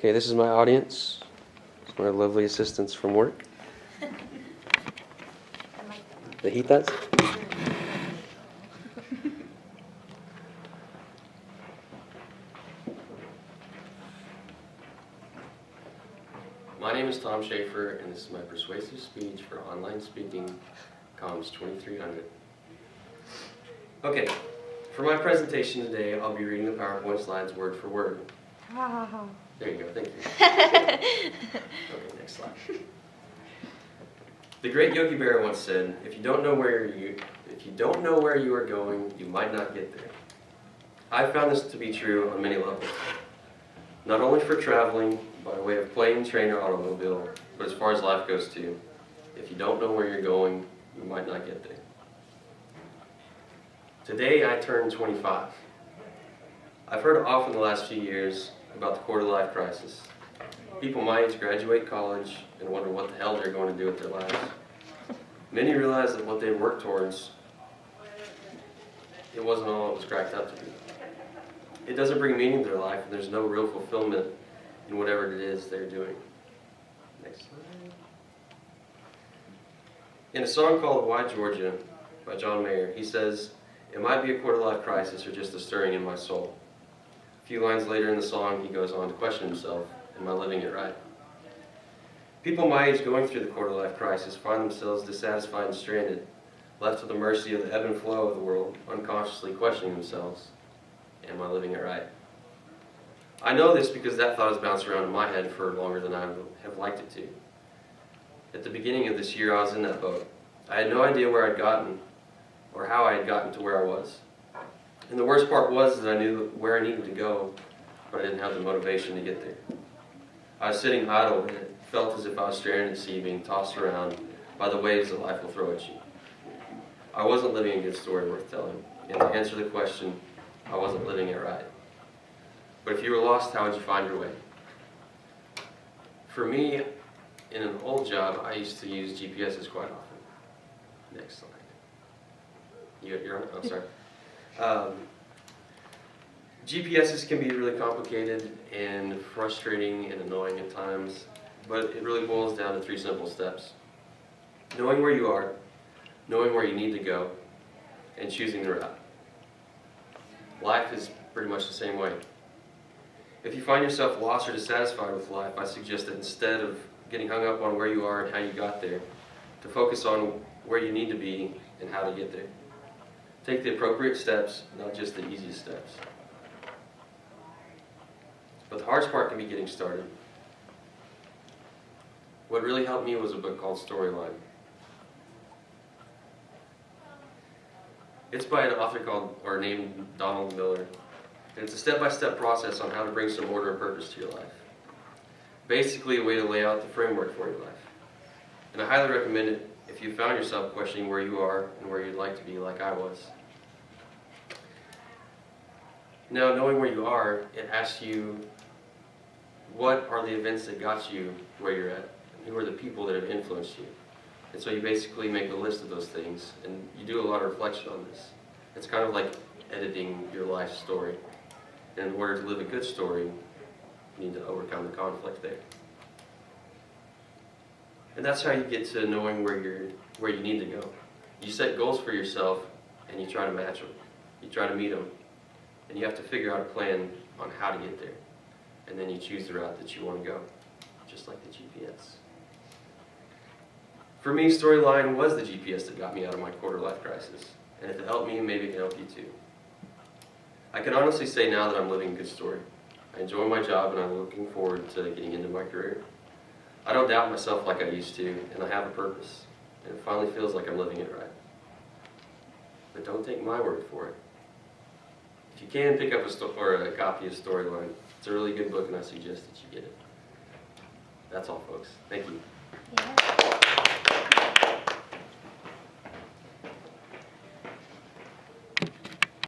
Okay, this is my audience. It's my lovely assistants from work. The heat that? My name is Tom Schaefer, and this is my Persuasive Speech for Online Speaking, Comms 2300. Okay, for my presentation today, I'll be reading the PowerPoint slides word for word. There you go, thank you. Okay, next slide. The great Yogi Berra once said, if you don't know where you are going, you might not get there. I found this to be true on many levels. Not only for traveling by way of plane, train, or automobile, but as far as life goes too. If you don't know where you're going, you might not get there. Today I turned 25. I've heard often the last few years about the quarter-life crisis. People my age graduate college and wonder what the hell they're going to do with their lives. Many realize that what they work towards, it wasn't all it was cracked up to be. It doesn't bring meaning to their life, and there's no real fulfillment in whatever it is they're doing. Next slide. In a song called Why Georgia by John Mayer, he says, it might be a quarter-life crisis or just a stirring in my soul. A few lines later in the song, he goes on to question himself, am I living it right? People my age going through the quarter-life crisis find themselves dissatisfied and stranded, left to the mercy of the ebb and flow of the world, unconsciously questioning themselves, am I living it right? I know this because that thought has bounced around in my head for longer than I have liked it to. At the beginning of this year, I was in that boat. I had no idea where I'd gotten or how I had gotten to where I was. And the worst part was that I knew where I needed to go, but I didn't have the motivation to get there. I was sitting idle and it felt as if I was stranded at sea, being tossed around by the waves that life will throw at you. I wasn't living a good story worth telling, and to answer the question, I wasn't living it right. But if you were lost, how would you find your way? For me, in an old job, I used to use GPSs quite often. Next slide. You're on it? Oh, sorry. GPSs can be really complicated and frustrating and annoying at times, but it really boils down to 3 simple steps. Knowing where you are, knowing where you need to go, and choosing the route. Life is pretty much the same way. If you find yourself lost or dissatisfied with life, I suggest that instead of getting hung up on where you are and how you got there, to focus on where you need to be and how to get there. Take the appropriate steps, not just the easiest steps. But the hardest part can be getting started. What really helped me was a book called Storyline. It's by an author named Donald Miller. And it's a step-by-step process on how to bring some order and purpose to your life. Basically, a way to lay out the framework for your life. And I highly recommend it if you found yourself questioning where you are and where you'd like to be, like I was. Now, knowing where you are, it asks you, what are the events that got you where you're at? And who are the people that have influenced you? And so you basically make a list of those things, and you do a lot of reflection on this. It's kind of like editing your life story. And in order to live a good story, you need to overcome the conflict there. And that's how you get to knowing where you need to go. You set goals for yourself, and you try to match them. You try to meet them. And you have to figure out a plan on how to get there. And then you choose the route that you want to go, just like the GPS. For me, Storyline was the GPS that got me out of my quarter-life crisis. And if it helped me, maybe it can help you too. I can honestly say now that I'm living a good story. I enjoy my job and I'm looking forward to getting into my career. I don't doubt myself like I used to, and I have a purpose. And it finally feels like I'm living it right. But don't take my word for it. If you can, pick up a copy of Storyline. It's a really good book and I suggest that you get it. That's all, folks. Thank you. Yeah.